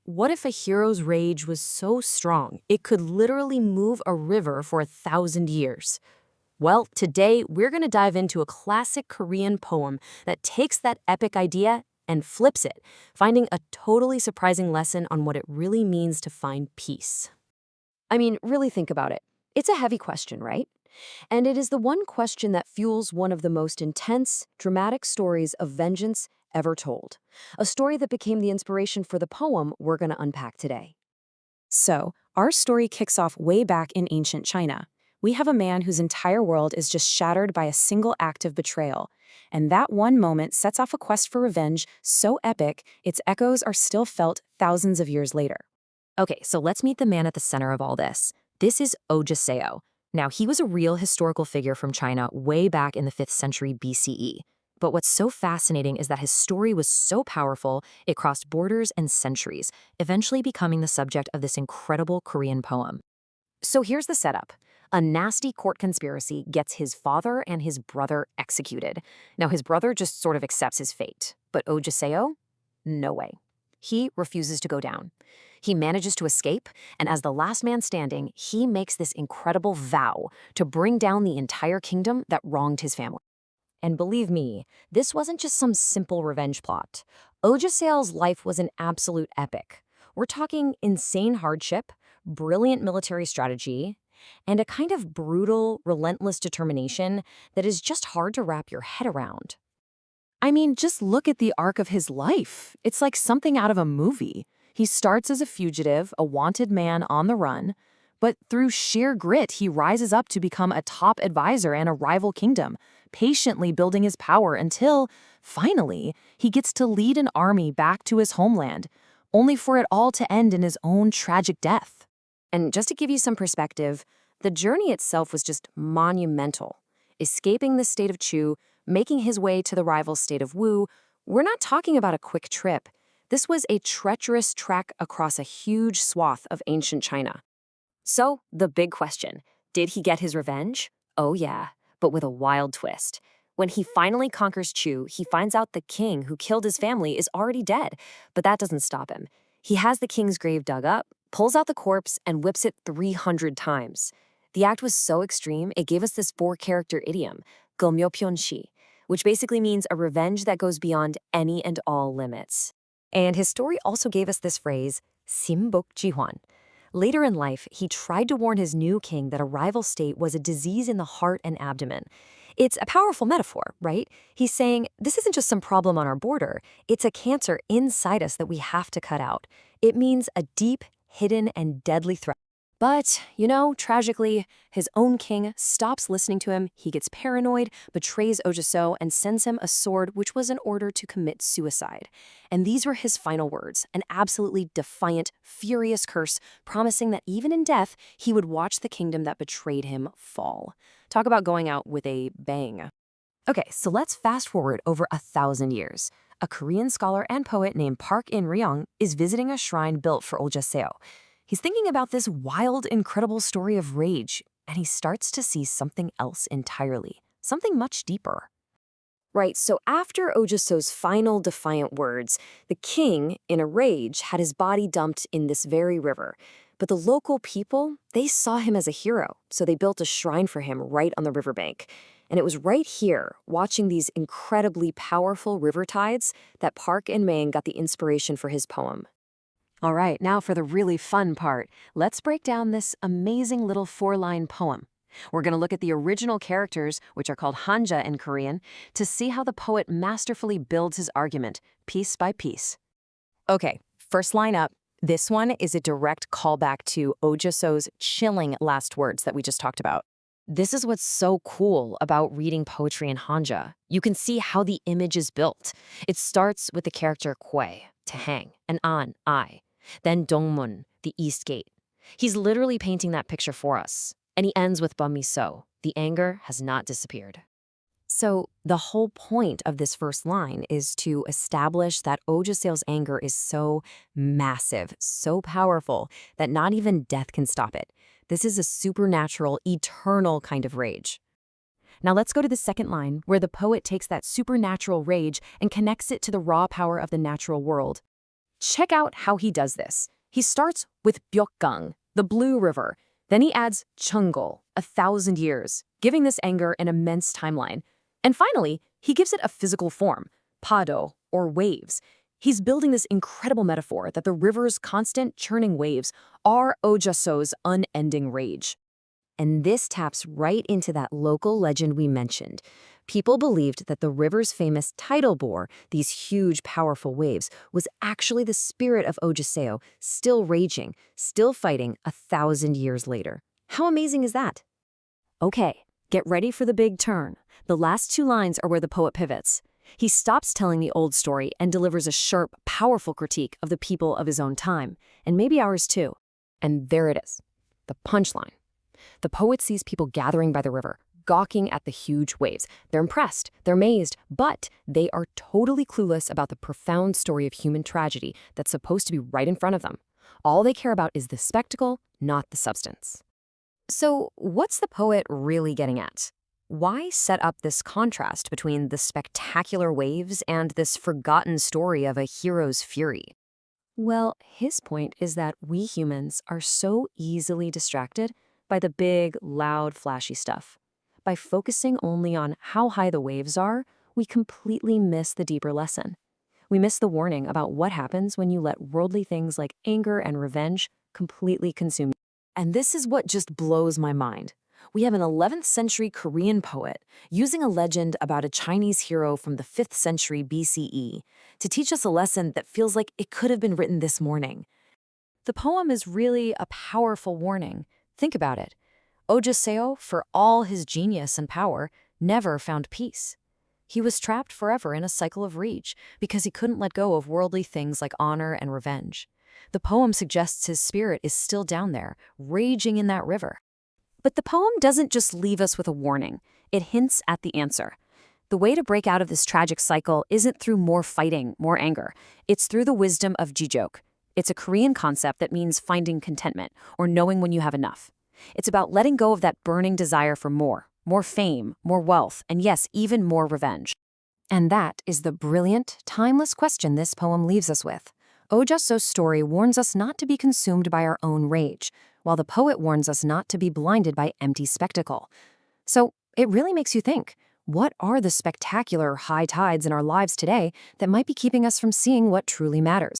what if a hero's rage was so strong it could literally move a river for 1,000 years? Well, today we're going to dive into a classic Korean poem that takes that epic idea and flips it, finding a totally surprising lesson on what it really means to find peace. I mean, really think about it. It's a heavy question, right? And it is the one question that fuels one of the most intense, dramatic stories of vengeance ever told. A story that became the inspiration for the poem we're going to unpack today. So, our story kicks off way back in ancient China. We have a man whose entire world is just shattered by a single act of betrayal. And that one moment sets off a quest for revenge so epic, its echoes are still felt thousands of years later. Okay, so let's meet the man at the center of all this. This is Jaseo. Now, he was a real historical figure from China way back in the 5th century BCE. But what's so fascinating is that his story was so powerful, it crossed borders and centuries, eventually becoming the subject of this incredible Korean poem. So here's the setup. A nasty court conspiracy gets his father and his brother executed. Now, his brother just sort of accepts his fate, but Jaseo? No way. He refuses to go down. He manages to escape, and as the last man standing, he makes this incredible vow to bring down the entire kingdom that wronged his family. And believe me, this wasn't just some simple revenge plot. Jaseo's life was an absolute epic. We're talking insane hardship, brilliant military strategy, and a kind of brutal, relentless determination that is just hard to wrap your head around. I mean, just look at the arc of his life. It's like something out of a movie. He starts as a fugitive, a wanted man on the run, but through sheer grit, he rises up to become a top advisor in a rival kingdom, patiently building his power until, finally, he gets to lead an army back to his homeland, only for it all to end in his own tragic death. And just to give you some perspective, the journey itself was just monumental. Escaping the state of Chu, making his way to the rival state of Wu, we're not talking about a quick trip. This was a treacherous trek across a huge swath of ancient China. So, the big question, did he get his revenge? Oh yeah, but with a wild twist. When he finally conquers Chu, he finds out the king who killed his family is already dead, but that doesn't stop him. He has the king's grave dug up, pulls out the corpse, and whips it 300 times. The act was so extreme, it gave us this 4-character idiom, gomyo, which basically means a revenge that goes beyond any and all limits. And his story also gave us this phrase,心腹之患. Later in life, he tried to warn his new king that a rival state was a disease in the heart and abdomen. It's a powerful metaphor, right? He's saying, this isn't just some problem on our border, it's a cancer inside us that we have to cut out. It means a deep, hidden, and deadly threat. But, tragically, his own king stops listening to him, he gets paranoid, betrays Jaseo, and sends him a sword which was an order to commit suicide. And these were his final words, an absolutely defiant, furious curse, promising that even in death, he would watch the kingdom that betrayed him fall. Talk about going out with a bang. Okay, so let's fast forward over 1,000 years. A Korean scholar and poet named Bak In-ryang is visiting a shrine built for Jaseo. He's thinking about this wild, incredible story of rage, and he starts to see something else entirely, something much deeper. Right, so after Jaseo's final defiant words, the king, in a rage, had his body dumped in this very river. But the local people, they saw him as a hero, so they built a shrine for him right on the riverbank. And it was right here, watching these incredibly powerful river tides, that Bak In-ryang got the inspiration for his poem. All right, now for the really fun part. Let's break down this amazing little 4-line poem. We're going to look at the original characters, which are called hanja in Korean, to see how the poet masterfully builds his argument, piece by piece. Okay, first line up. This one is a direct callback to Jaseo's chilling last words that we just talked about. This is what's so cool about reading poetry in hanja. You can see how the image is built. It starts with the character kwe, to hang, and an, eye. Then dongmun, the east gate. He's literally painting that picture for us. And he ends with bamiso, the anger has not disappeared. So the whole point of this first line is to establish that Jaseo's anger is so massive, so powerful, that not even death can stop it. This is a supernatural, eternal kind of rage. Now let's go to the second line, where the poet takes that supernatural rage and connects it to the raw power of the natural world. Check out how he does this. He starts with Byeokgang, the Blue River. Then he adds Cheongul, 1,000 years, giving this anger an immense timeline. And finally, he gives it a physical form, Pado, or waves. He's building this incredible metaphor that the river's constant churning waves are Ojaso's unending rage. And this taps right into that local legend we mentioned. People believed that the river's famous tidal bore, these huge, powerful waves, was actually the spirit of Jaseo, still raging, still fighting 1,000 years later. How amazing is that? Okay, get ready for the big turn. The last 2 lines are where the poet pivots. He stops telling the old story and delivers a sharp, powerful critique of the people of his own time, and maybe ours too. And there it is, the punchline. The poet sees people gathering by the river, gawking at the huge waves. They're impressed, they're amazed, but they are totally clueless about the profound story of human tragedy that's supposed to be right in front of them. All they care about is the spectacle, not the substance. So, what's the poet really getting at? Why set up this contrast between the spectacular waves and this forgotten story of a hero's fury? Well, his point is that we humans are so easily distracted by the big, loud, flashy stuff. By focusing only on how high the waves are, we completely miss the deeper lesson. We miss the warning about what happens when you let worldly things like anger and revenge completely consume you. And this is what just blows my mind. We have an 11th century Korean poet using a legend about a Chinese hero from the 5th century BCE to teach us a lesson that feels like it could have been written this morning. The poem is really a powerful warning. Think about it. Jaseo, for all his genius and power, never found peace. He was trapped forever in a cycle of rage because he couldn't let go of worldly things like honor and revenge. The poem suggests his spirit is still down there, raging in that river. But the poem doesn't just leave us with a warning. It hints at the answer. The way to break out of this tragic cycle isn't through more fighting, more anger. It's through the wisdom of jijok. It's a Korean concept that means finding contentment or knowing when you have enough. It's about letting go of that burning desire for more fame, more wealth, and yes, even more revenge. And that is the brilliant, timeless question this poem leaves us with. Jaseo's story warns us not to be consumed by our own rage, while the poet warns us not to be blinded by empty spectacle. So it really makes you think, what are the spectacular high tides in our lives today that might be keeping us from seeing what truly matters?